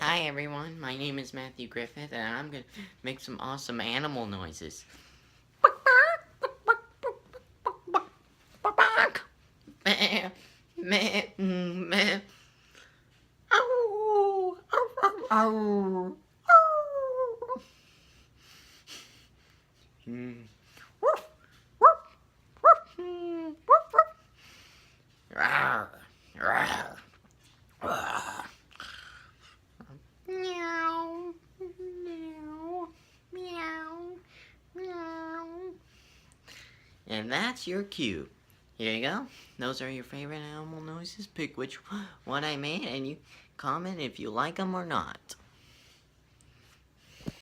Hi everyone, my name is Matthew Griffith and I'm gonna make some awesome animal noises. Meh, meh, meh. Ow, ow, ow, ow. Ow. Hmm. Woof, woof, woof, woof, woof. Rawr, rawr, rawr. Meow, meow, meow, meow. And that's your cue. Here you go. Those are your favorite animal noises. Pick which one I made and you comment if you like them or not.